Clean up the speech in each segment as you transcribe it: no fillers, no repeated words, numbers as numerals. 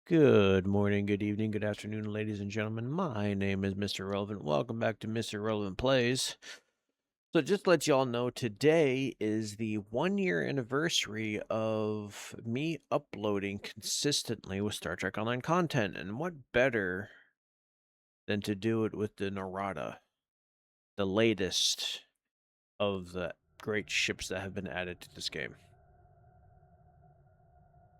Good morning, good evening, good afternoon, ladies and gentlemen. My name is Mr. Relevant. Welcome back to Mr. Relevant Plays. So, just to let y'all know, today is the 1 year anniversary of me uploading consistently with Star Trek Online content. And what better than to do it with the Narada, the latest of the great ships that have been added to this game.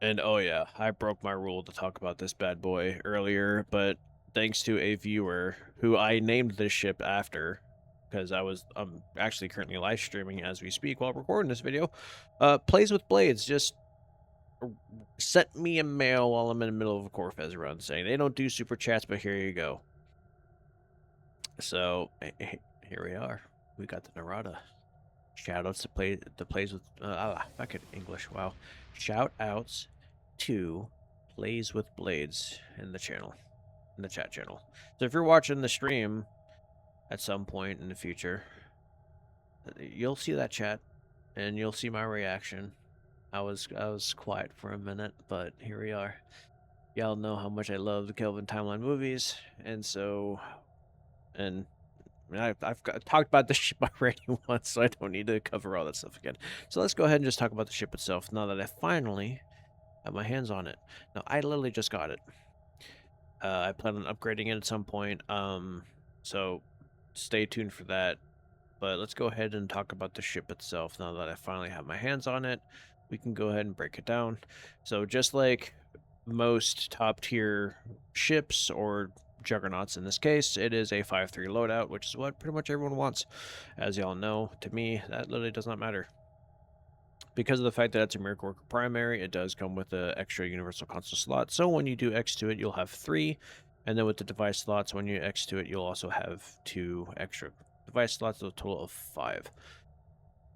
And oh yeah, I broke my rule to talk about this bad boy earlier, but thanks to a viewer who I named this ship after, because I'm actually currently live streaming as we speak while recording this video. Plays with Blades just sent me a mail while I'm in the middle of a Corfez run saying they don't do super chats, but here you go. So here we are. We got the Narada. Shout outs to plays with fucking English. Wow. Shout outs to Plays with Blades in the chat channel. So if you're watching the stream at some point in the future, you'll see that chat and you'll see my reaction. I was quiet for a minute, but here we are. Y'all know how much I love the Kelvin Timeline movies, and I've talked about this ship already once, so I don't need to cover all that stuff again. So let's go ahead and just talk about the ship itself now that I finally have my hands on it. Now, I literally just got it. I plan on upgrading it at some point, so stay tuned for that. But let's go ahead and talk about the ship itself now that I finally have my hands on it. We can go ahead and break it down. So just like most top-tier ships, or juggernauts in this case, it is a 5-3 loadout, which is what pretty much everyone wants. As y'all know, to me, that literally does not matter. Because of the fact that it's a Miracle Worker primary, it does come with an extra Universal Console slot. So when you do X to it, you'll have 3. And then with the device slots, when you X to it, you'll also have 2 extra device slots, so a total of 5.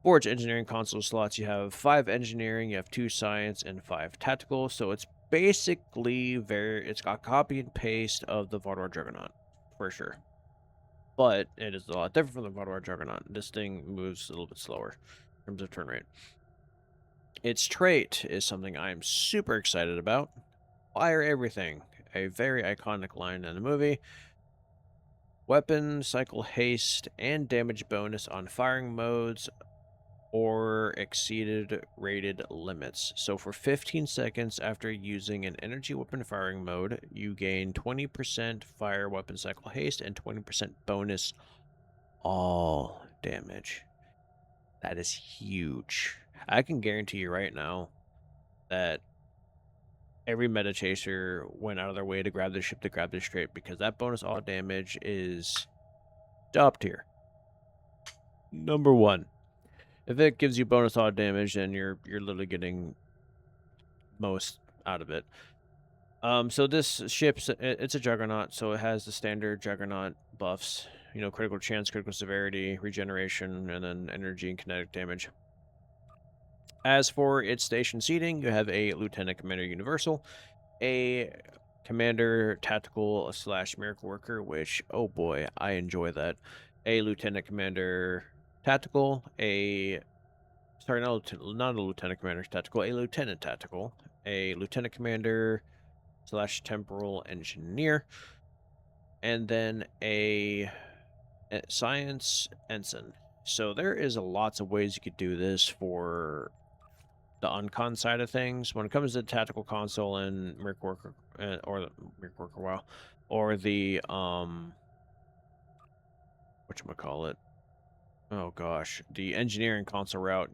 Forge engineering console slots, you have 5 engineering, you have 2 science, and 5 tactical. So it's basically it's got copy and paste of the Vardar Juggernaut, for sure. But it is a lot different from the Vardar Juggernaut. This thing moves a little bit slower in terms of turn rate. Its trait is something I'm super excited about. Fire everything. A very iconic line in the movie. Weapon, cycle haste, and damage bonus on firing modes or exceeded rated limits. So for 15 seconds after using an energy weapon firing mode, you gain 20% fire weapon cycle haste and 20% bonus all damage. That is huge. I can guarantee you right now that every meta chaser went out of their way to grab this ship to grab this trait, because that bonus all damage is top tier. Number 1. If it gives you bonus all damage, then you're literally getting most out of it. So this ship's it's a Juggernaut, so it has the standard Juggernaut buffs. You know, critical chance, critical severity, regeneration, and then energy and kinetic damage. As for its station seating, you have a Lieutenant Commander Universal, a Commander Tactical / Miracle Worker, which, oh boy, I enjoy that. A Lieutenant Commander Tactical, not a Lieutenant Commander Tactical, a Lieutenant Tactical, a Lieutenant Commander / Temporal Engineer, and then a Science Ensign. So there is lots of ways you could do this for the uncon side of things. When it comes to the tactical console and Miracle Worker, or the Miracle Worker, wow, or the whatchamacallit, oh gosh, the engineering console route,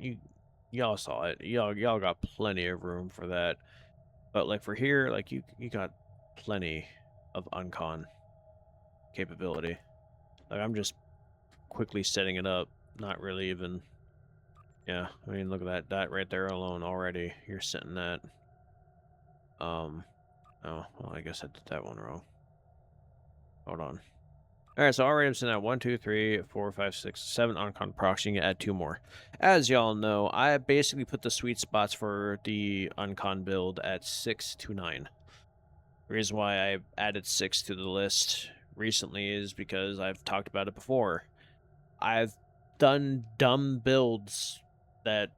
y'all saw it. Y'all got plenty of room for that. But like for here, like you got plenty of uncon capability. Like I'm just quickly setting it up, not really even. Yeah, I mean, look at that right there alone already. You're setting that. Oh, well, I guess I did that one wrong. Hold on. Alright, so already I'm sitting at 1, 2, 3, 4, 5, 6, 7 uncon procs. You can add 2 more. As y'all know, I basically put the sweet spots for the uncon build at 6 to 9. The reason why I added 6 to the list recently is because I've talked about it before. I've done dumb builds that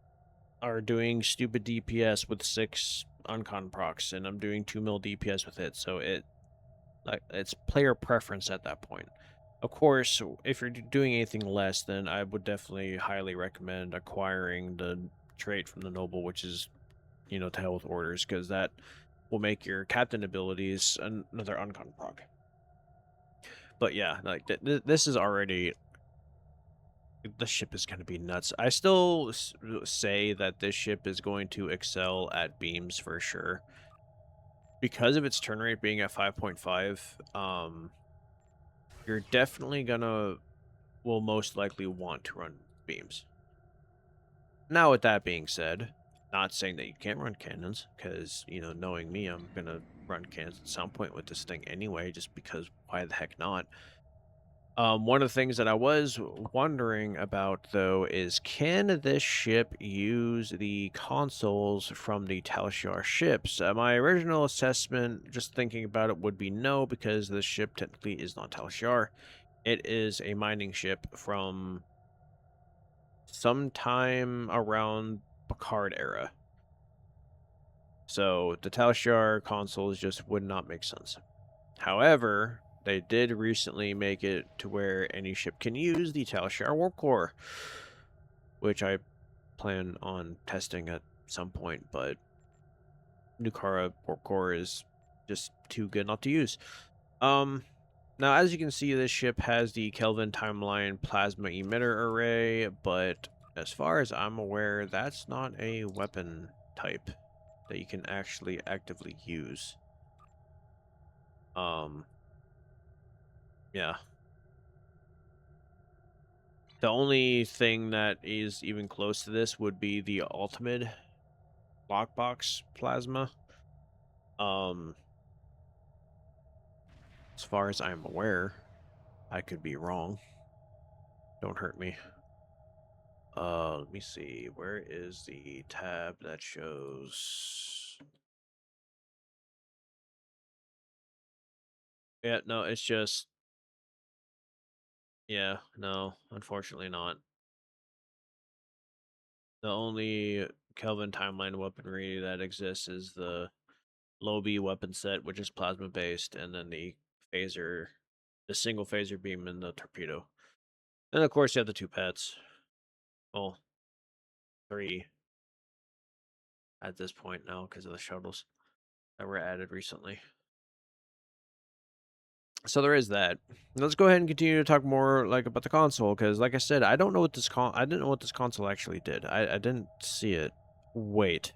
are doing stupid DPS with 6 uncon procs, and I'm doing 2 mil DPS with it, so it's player preference at that point. Of course, if you're doing anything less, then I would definitely highly recommend acquiring the trait from the noble, which is, to hell with orders, because that will make your captain abilities another uncon proc. But yeah, like this is already, the ship is going to be nuts. I still say that this ship is going to excel at beams for sure. Because of its turn rate being at 5.5, you're definitely will most likely want to run beams. Now, with that being said, not saying that you can't run cannons, because, knowing me, I'm going to run cannons at some point with this thing anyway, just because why the heck not? One of the things that I was wondering about, though, is can this ship use the consoles from the Tal Shiar ships? My original assessment, just thinking about it, would be no, because this ship technically is not Tal Shiar. It is a mining ship from sometime around Picard era. So the Tal Shiar consoles just would not make sense. However, they did recently make it to where any ship can use the Tal Shiar warp core, which I plan on testing at some point, but Nukara warp core is just too good not to use. Now, as you can see, this ship has the Kelvin Timeline Plasma Emitter Array, but as far as I'm aware, that's not a weapon type that you can actually actively use. Yeah. The only thing that is even close to this would be the ultimate lockbox plasma. As far as I'm aware, I could be wrong. Don't hurt me. Let me see. Where is the tab that shows? Yeah, no, it's just... Yeah, no, unfortunately not. The only Kelvin Timeline weaponry that exists is the low B weapon set, which is plasma based, and then the phaser, the single phaser beam and the torpedo. And of course, you have the 2 pets. Well, 3 at this point now because of the shuttles that were added recently. So there is that. Let's go ahead and continue to talk more about the console, because like I said, I don't know what this I didn't know what this console actually did. I didn't see it. Wait.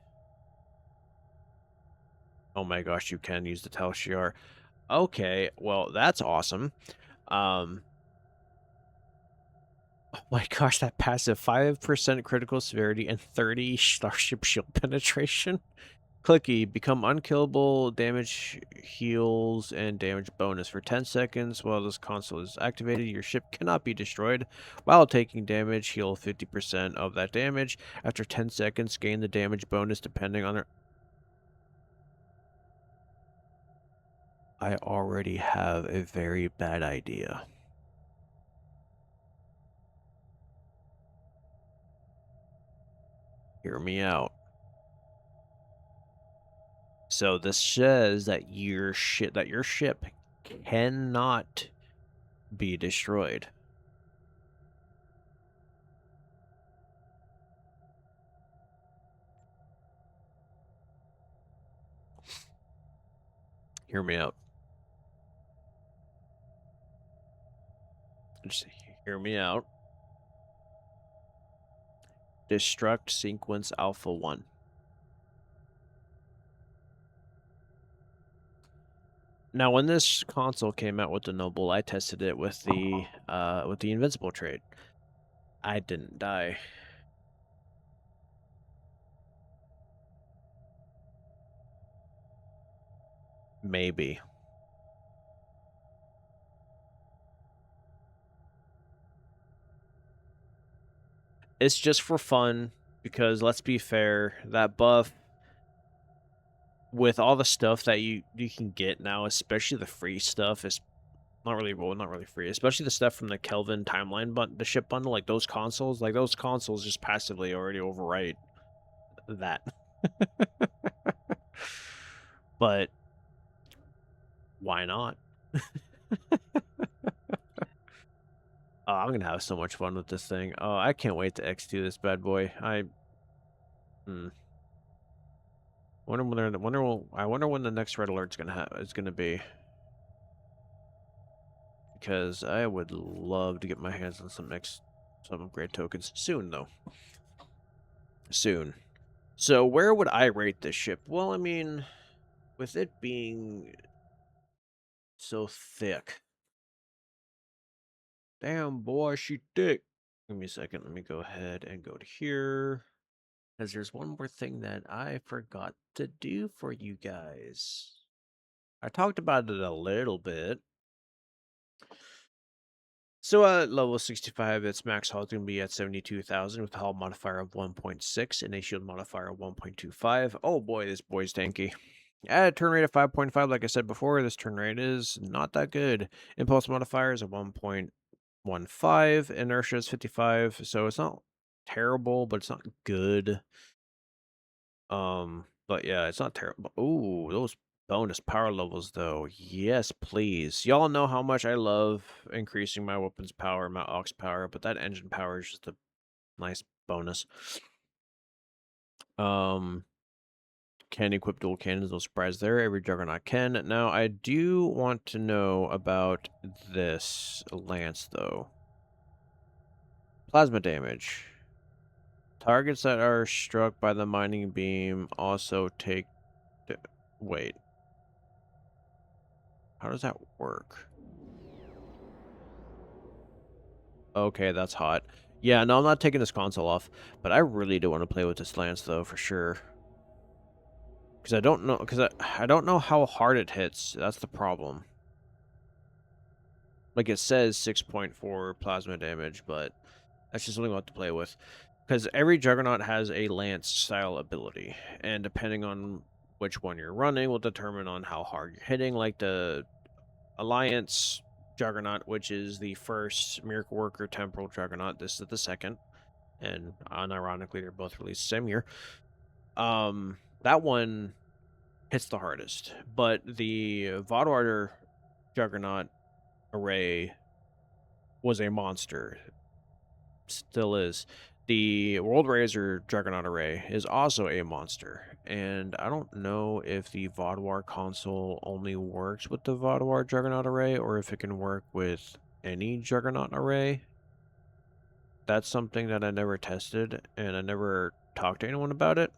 Oh my gosh, you can use the Tal Shiar. Okay, well that's awesome. Oh my gosh, that passive 5% critical severity and 30 Starship shield penetration. Clicky, become unkillable, damage heals, and damage bonus for 10 seconds. While this console is activated, your ship cannot be destroyed. While taking damage, heal 50% of that damage. After 10 seconds, gain the damage bonus depending on their... I already have a very bad idea. Hear me out. So this says that your ship cannot be destroyed. Hear me out. Just hear me out. Destruct sequence Alpha 1. Now, when this console came out with the Noble, I tested it with the Invincible trait. I didn't die. Maybe. It's just for fun, because let's be fair, that buff, with all the stuff that you can get now, especially the free stuff, is not really free, especially the stuff from the Kelvin timeline the ship bundle, like those consoles just passively already overwrite that. But why not? I'm gonna have so much fun with this thing. Oh, I can't wait to X2 this bad boy. Hmm. I wonder when the next red alert's gonna be. Because I would love to get my hands on some upgrade tokens soon, though. Soon. So where would I rate this ship? Well, I mean, with it being so thick. Damn, boy, she thick. Give me a second. Let me go ahead and go to here. Because there's one more thing that I forgot to do for you guys. I talked about it a little bit. So at level 65, its max hull is going to be at 72,000 with a hull modifier of 1.6 and a shield modifier of 1.25. Oh boy, this boy's tanky. At a turn rate of 5.5, like I said before, this turn rate is not that good. Impulse modifier is a 1.15. Inertia is 55, so it's not terrible, but it's not good. But yeah, it's not terrible. Ooh, those bonus power levels though. Yes, please. Y'all know how much I love increasing my weapons power, my aux power, but that engine power is just a nice bonus. Can equip dual cannons, no surprise there. Every Juggernaut can. Now, I do want to know about this lance though. Plasma damage. Targets that are struck by the mining beam also take... Wait. How does that work? Okay, that's hot. Yeah, no, I'm not taking this console off, but I really do want to play with this lance though, for sure. Because I don't know how hard it hits. That's the problem. Like it says 6.4 plasma damage, but that's just something we'll have to play with. Because every Juggernaut has a lance style ability, and depending on which one you're running will determine on how hard you're hitting. Like the Alliance Juggernaut, which is the first Miracle Worker Temporal Juggernaut. This is the second, and unironically, they're both released the same year. That one hits the hardest, but the Vodwater Juggernaut array was a monster. Still is. The World Razor Juggernaut array is also a monster, and I don't know if the Vodwar console only works with the Vodwar Juggernaut array or if it can work with any Juggernaut array. That's something that I never tested, and I never talked to anyone about it.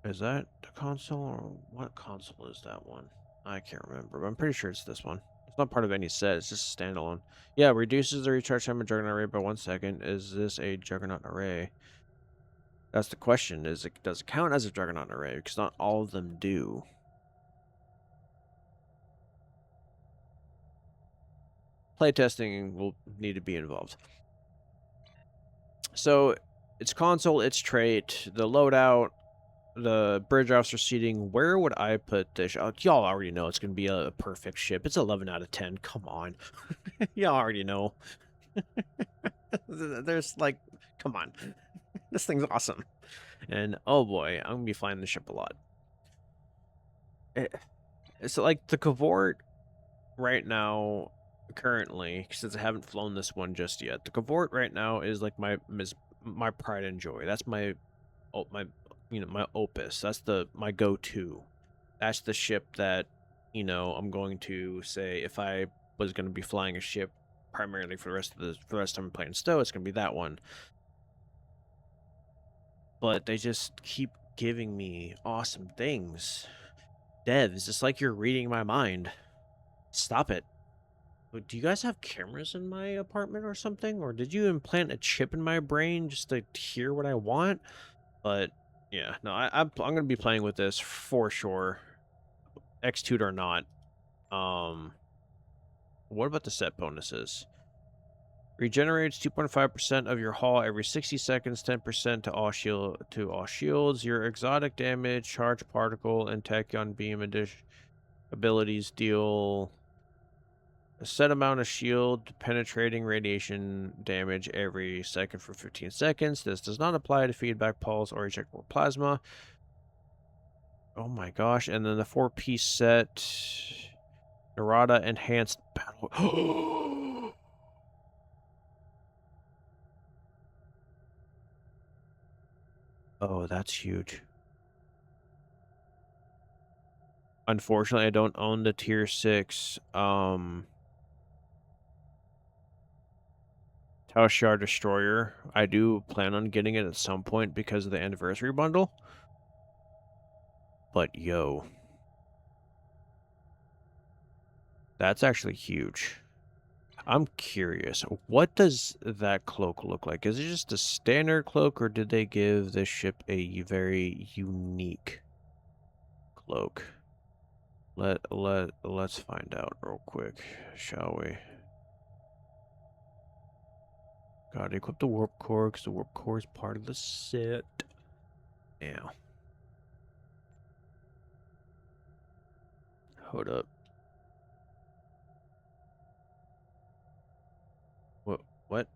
Is that the console, or what console is that one? I can't remember, but I'm pretty sure it's this one. It's not part of any set, it's just standalone. Yeah, reduces the recharge time of Juggernaut array by 1 second. Is this a Juggernaut array? That's the question, does it count as a Juggernaut array? Because not all of them do. Playtesting will need to be involved. So, its console, its trait, the loadout, the bridge officer seating, where would I put this? Y'all already know it's going to be a perfect ship. It's 11 out of 10. Come on. Y'all already know. There's like, come on. This thing's awesome. And oh boy, I'm going to be flying the ship a lot. So like the Cavort right now, currently, since I haven't flown this one just yet, the Cavort right now is like my pride and joy. That's my my opus. That's my go-to. That's the ship that, I'm going to say if I was going to be flying a ship primarily for the rest of time playing Stowe, it's going to be that one. But they just keep giving me awesome things. Devs, it's like you're reading my mind. Stop it. Do you guys have cameras in my apartment or something? Or did you implant a chip in my brain just to hear what I want? But yeah, no, I'm going to be playing with this for sure. X2'd or not. What about the set bonuses? Regenerates 2.5% of your hull every 60 seconds, 10% to all shields. Your exotic damage, charge particle, and tachyon beam abilities deal A set amount of shield penetrating radiation damage every second for 15 seconds. This does not apply to feedback pulse or ejectable plasma. Oh my gosh. And then the 4-piece set. Narada enhanced battle. Oh, that's huge. Unfortunately, I don't own the tier 6 Taushar Destroyer. I do plan on getting it at some point because of the anniversary bundle. But yo, that's actually huge. I'm curious, what does that cloak look like? Is it just a standard cloak, or did they give this ship a very unique cloak? Let's find out real quick, shall we? Gotta equip the warp core, because the warp core is part of the set. Yeah. Hold up. What?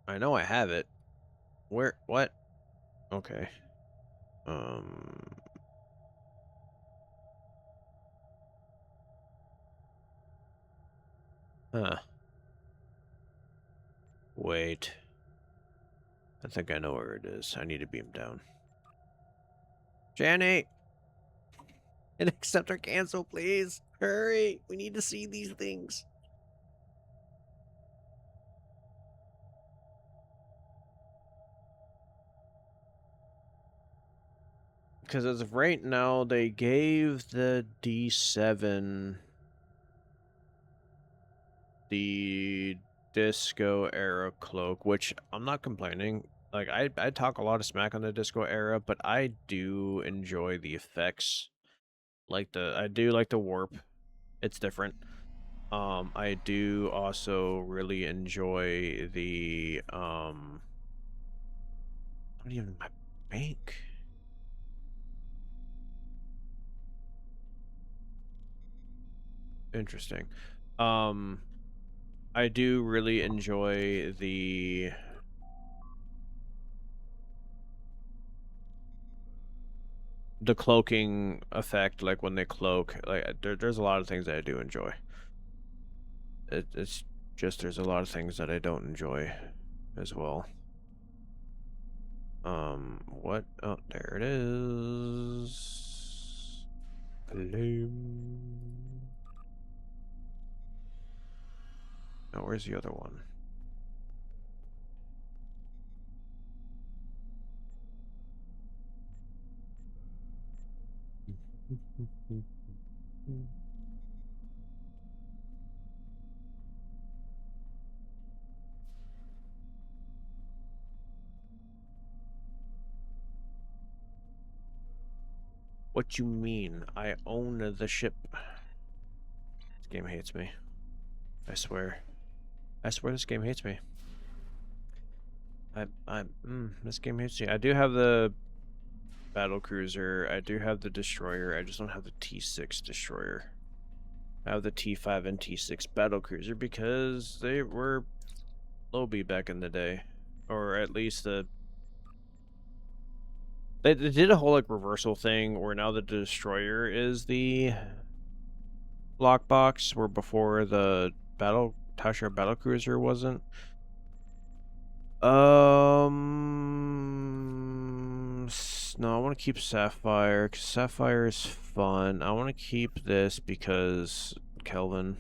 I know I have it. Where? What? Okay. Huh. Wait. I think I know where it is. I need to beam down. Jenny! And accept or cancel, please. Hurry. We need to see these things. Because as of right now, they gave the D7 the Disco Era cloak, which I'm not complaining. Like, I talk a lot of smack on the Disco Era, but I do enjoy the effects. I do like the warp. It's different. I do also really enjoy the, not even my bank. Interesting. I do really enjoy the cloaking effect, like when they cloak. Like there's a lot of things that I do enjoy. It's just there's a lot of things that I don't enjoy as well. What? Oh, there it is. Bloom. Oh, where's the other one? What you mean? I own the ship. This game hates me. I swear. I swear this game hates me. This game hates me. I do have the battle cruiser. I do have the destroyer. I just don't have the T6 destroyer. I have the T5 and T6 battle cruiser because they were low B back in the day, or at least they did a whole like reversal thing where now the destroyer is the lockbox, where before the Tasha battle cruiser wasn't. No, I want to keep Sapphire, because Sapphire is fun. I want to keep this because Kelvin.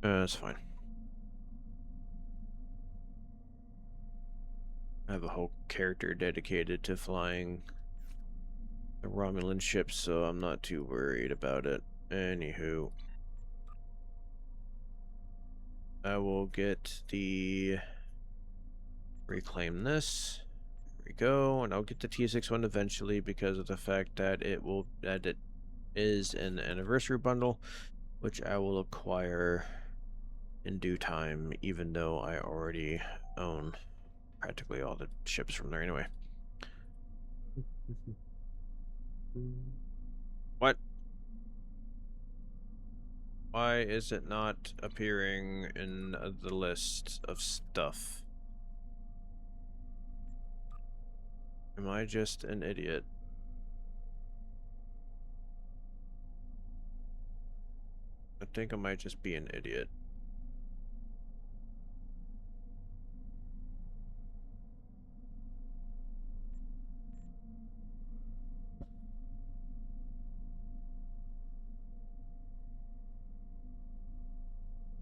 It's fine. I have a whole character dedicated to flying the Romulan ships, so I'm not too worried about it. Anywho, I will get the reclaim this. There we go, and I'll get the T6 one eventually because of the fact that it is an anniversary bundle, which I will acquire in due time, even though I already own practically all the ships from there anyway. What? Why is it not appearing in the list of stuff? Am I just an idiot? I think I might just be an idiot.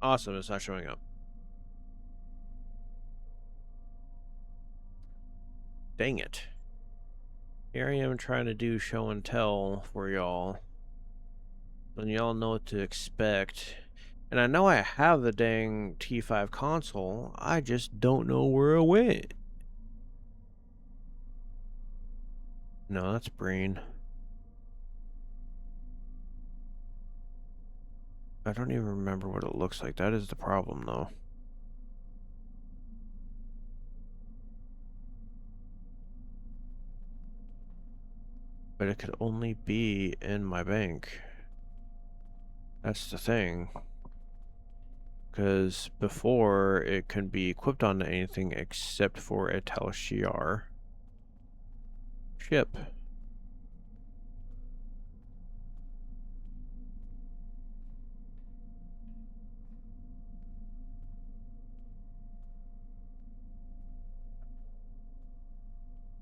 Awesome, it's not showing up. Dang it. Here I am trying to do show and tell for y'all. And y'all know what to expect. And I know I have the dang T5 console, I just don't know where it went. No, that's Breen. I don't even remember what it looks like. That is the problem, though. But it could only be in my bank. That's the thing. Because before, it can be equipped onto anything except for a Tal-Shiar ship.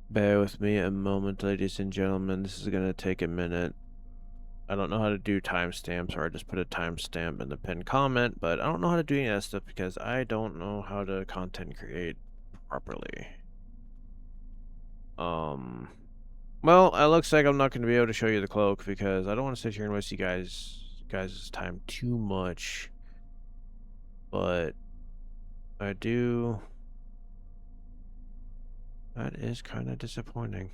Bear with me a moment, ladies and gentlemen. This is going to take a minute. I don't know how to do timestamps, or I just put a timestamp in the pinned comment, but I don't know how to do any of that stuff because I don't know how to content create properly. Well, it looks like I'm not going to be able to show you the cloak because I don't want to sit here and waste you guys' time too much. But I do. That is kind of disappointing.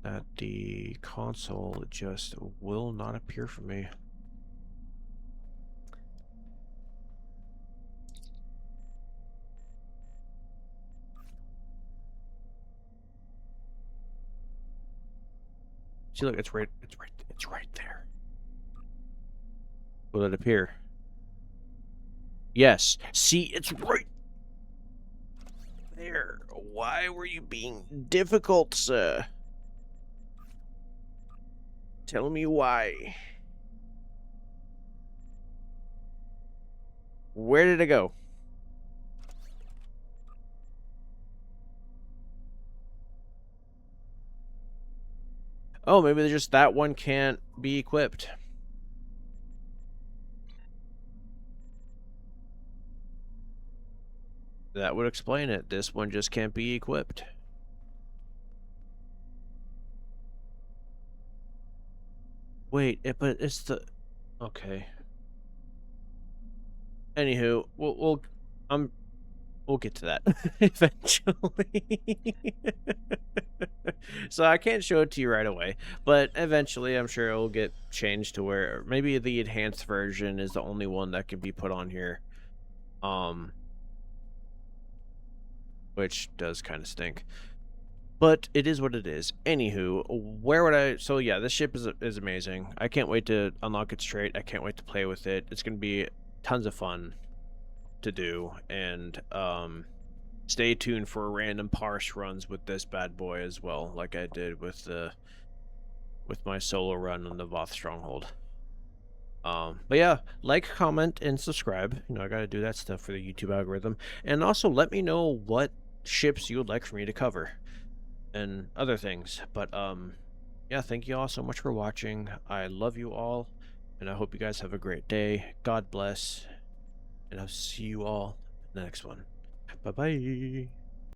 That the console just will not appear for me. See, look, it's right there. Will it appear? Yes. See, it's right there. Why were you being difficult, sir? Tell me why. Where did it go? Oh, maybe just that one can't be equipped. That would explain it. This one just can't be equipped. Wait, but it's the... Okay. Anywho, we'll get to that eventually. So I can't show it to you right away, but eventually I'm sure it will get changed to where maybe the enhanced version is the only one that can be put on here. Which does kind of stink. But it is what it is. Anywho, where would I... So yeah, this ship is amazing. I can't wait to unlock its trait. I can't wait to play with it. It's going to be tons of fun to do. And stay tuned for random parse runs with this bad boy as well, like I did with my solo run on the Voth Stronghold. But yeah, like, comment, and subscribe. You know, I gotta do that stuff for the YouTube algorithm. And also let me know what ships you would like for me to cover and other things. But yeah, thank you all so much for watching. I love you all, and I hope you guys have a great day. God bless, and I'll see you all in the next one. Bye bye.